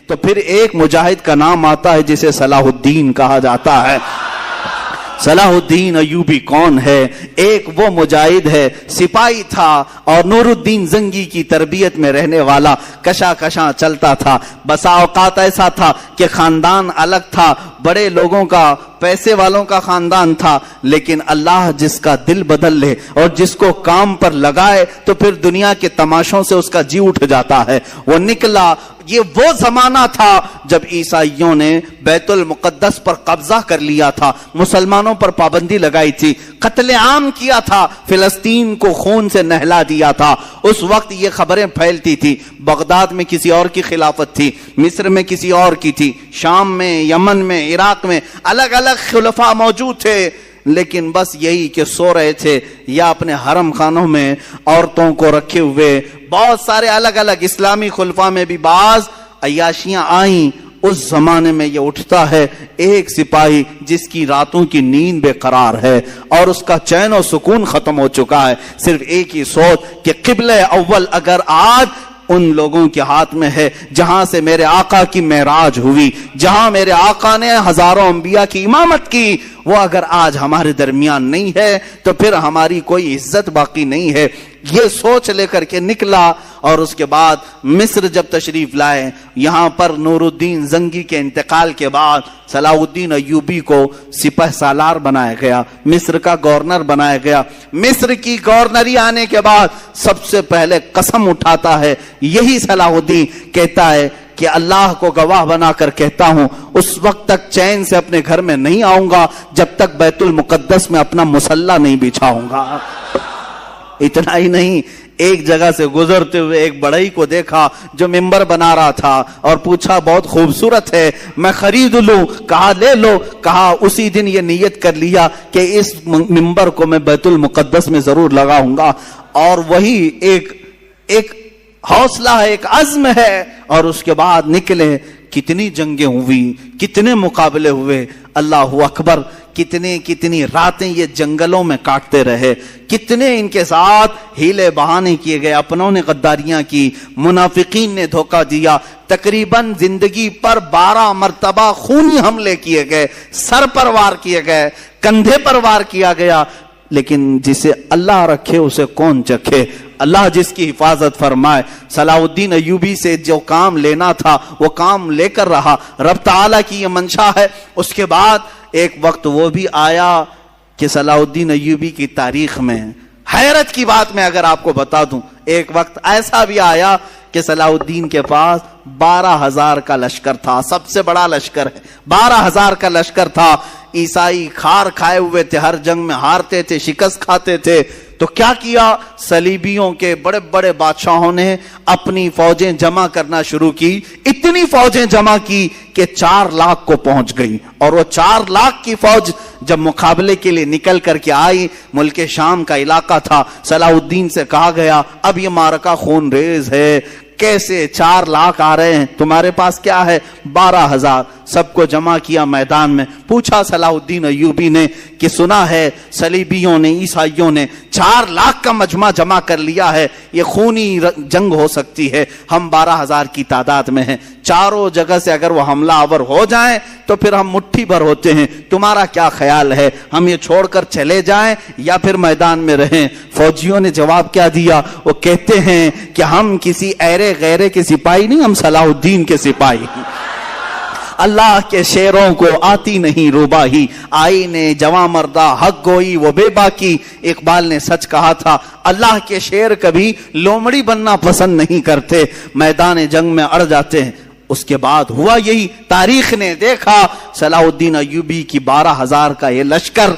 تو پھر ایک مجاہد کا نام آتا ہے جسے صلاح الدین کہا جاتا ہے۔ صلاح الدین ایوبی کون ہے؟ ایک وہ مجاہد ہے، سپاہی تھا اور نور الدین زنگی کی تربیت میں رہنے والا، کشا کشاں چلتا تھا۔ بسا اوقات ایسا تھا کہ خاندان الگ تھا، بڑے لوگوں کا، پیسے والوں کا خاندان تھا، لیکن اللہ جس کا دل بدل لے اور جس کو کام پر لگائے تو پھر دنیا کے تماشوں سے اس کا جی اٹھ جاتا ہے۔ وہ نکلا۔ یہ وہ زمانہ تھا جب عیسائیوں نے بیت المقدس پر قبضہ کر لیا تھا، مسلمانوں پر پابندی لگائی تھی، قتل عام کیا تھا، فلسطین کو خون سے نہلا دیا تھا۔ اس وقت یہ خبریں پھیلتی تھی، بغداد میں کسی اور کی خلافت تھی، مصر میں کسی اور کی تھی، شام میں، یمن میں، عراق میں الگ الگ خلفاء موجود تھے، لیکن بس یہی کہ سو رہے تھے یا اپنے حرم خانوں میں عورتوں کو رکھے ہوئے۔ بہت سارے الگ الگ اسلامی خلفاء میں بھی بعض عیاشیاں آئیں۔ اس زمانے میں یہ اٹھتا ہے ایک سپاہی جس کی راتوں کی نیند بے قرار ہے اور اس کا چین و سکون ختم ہو چکا ہے، صرف ایک ہی سوچ کہ قبلہ اول اگر آج ان لوگوں کے ہاتھ میں ہے جہاں سے میرے آقا کی معراج ہوئی، جہاں میرے آقا نے ہزاروں انبیاء کی امامت کی، وہ اگر آج ہمارے درمیان نہیں ہے تو پھر ہماری کوئی عزت باقی نہیں ہے۔ یہ سوچ لے کر کے نکلا اور اس کے بعد مصر جب تشریف لائے، یہاں پر نور الدین زنگی کے انتقال کے بعد صلاح الدین ایوبی کو سپہ سالار بنایا گیا، مصر کا گورنر بنایا گیا۔ مصر کی گورنری آنے کے بعد سب سے پہلے قسم اٹھاتا ہے یہی صلاح الدین، کہتا ہے کہ اللہ کو گواہ بنا کر کہتا ہوں اس وقت تک چین سے اپنے گھر میں نہیں آؤں گا جب تک بیت المقدس میں اپنا مصلی نہیں بچھاؤں گا۔ اتنا ہی نہیں، ایک جگہ سے گزرتے ہوئے ایک بڑھئی کو دیکھا جو ممبر بنا رہا تھا اور پوچھا بہت خوبصورت ہے، میں خرید لوں؟ کہا لے لو۔ کہا اسی دن یہ نیت کر لیا کہ اس ممبر کو میں بیت المقدس میں ضرور لگاؤں گا، اور وہی ایک حوصلہ ہے، ایک عزم ہے، اور اس کے بعد نکلے۔ کتنی جنگیں ہوئی، کتنے مقابلے ہوئے، اللہ اکبر، کتنی راتیں یہ جنگلوں میں کاٹتے رہے، کتنے ان کے ساتھ ہیلے بہانے کیے گئے، اپنوں نے غداریاں کی، منافقین نے دھوکہ دیا، تقریباً زندگی پر 12 مرتبہ خونی حملے کیے گئے، سر پر وار کیے گئے، کندھے پر وار کیا گیا، لیکن جسے اللہ رکھے اسے کون چکھے، اللہ جس کی حفاظت فرمائے۔ صلاح الدین ایوبی سے جو کام لینا تھا وہ کام لے کر رہا، رب تعالیٰ کی یہ منشا ہے۔ اس کے بعد ایک وقت وہ بھی آیا کہ صلاح الدین ایوبی کی تاریخ میں حیرت کی بات میں اگر آپ کو بتا دوں، ایک وقت ایسا بھی آیا کہ صلاح الدین کے پاس 12,000 کا لشکر تھا، سب سے بڑا لشکر ہے، 12,000 کا لشکر تھا۔ عیسائی کھار کھائے ہوئے تھے، ہر جنگ میں ہارتے تھے، شکست کھاتے تھے، تو کیا کیا؟ صلیبیوں کے بڑے بڑے بادشاہوں نے اپنی فوجیں جمع کرنا شروع کی، اتنی فوجیں جمع کی کہ 4 لاکھ کو پہنچ گئی، اور وہ 4 لاکھ کی فوج جب مقابلے کے لیے نکل کر کے آئی، ملک شام کا علاقہ تھا، صلاح الدین سے کہا گیا اب یہ معرکہ خون ریز ہے، کیسے 4 لاکھ آ رہے ہیں، تمہارے پاس کیا ہے؟ 12,000۔ سب کو جمع کیا میدان میں، پوچھا صلاح الدین ایوبی نے کہ سنا ہے صلیبیوں نے، عیسائیوں نے 4 لاکھ کا مجمع جمع کر لیا ہے، یہ خونی جنگ ہو سکتی ہے، ہم 12,000 کی تعداد میں ہیں، چاروں جگہ سے اگر وہ حملہ آور ہو جائیں تو پھر ہم مٹھی بھر ہوتے ہیں، تمہارا کیا خیال ہے، ہم یہ چھوڑ کر چلے جائیں یا پھر میدان میں رہیں؟ فوجیوں نے جواب کیا دیا؟ وہ کہتے ہیں کہ ہم کسی ایرے غیرے کے سپاہی نہیں، ہم صلاح الدین کے سپاہی ہیں، اللہ کے شیروں کو آتی نہیں روباہی، آئی نے جواں مردہ حق گوئی وہ بے باکی۔ اقبال نے سچ کہا تھا، اللہ کے شیر کبھی لومڑی بننا پسند نہیں کرتے، میدان جنگ میں اڑ جاتے ہیں۔ اس کے بعد ہوا یہی، تاریخ نے دیکھا صلاح الدین ایوبی کی 12,000 کا یہ لشکر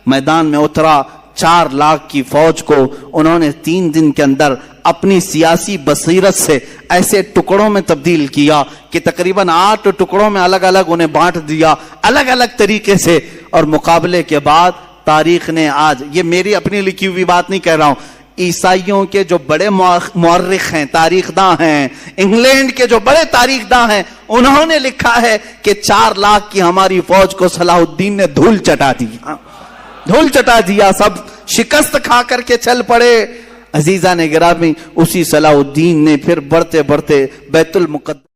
میدان میں اترا، 4 لاکھ کی فوج کو انہوں نے 3 دن کے اندر اپنی سیاسی بصیرت سے ایسے ٹکڑوں میں تبدیل کیا کہ تقریباً 8 ٹکڑوں میں الگ الگ انہیں بانٹ دیا، الگ الگ طریقے سے، اور مقابلے کے بعد تاریخ نے آج، یہ میری اپنی لکھی ہوئی بات نہیں کہہ رہا ہوں، عیسائیوں کے جو بڑے مورخ ہیں، تاریخ داں ہیں، انگلینڈ کے جو بڑے تاریخ داں ہیں، انہوں نے لکھا ہے کہ 4 لاکھ کی ہماری فوج کو صلاح الدین نے دھول چٹا دیا، سب شکست کھا کر کے چل پڑے۔ عزیزان گرامی، اسی صلاح الدین نے پھر بڑھتے بڑھتے بیت المقدس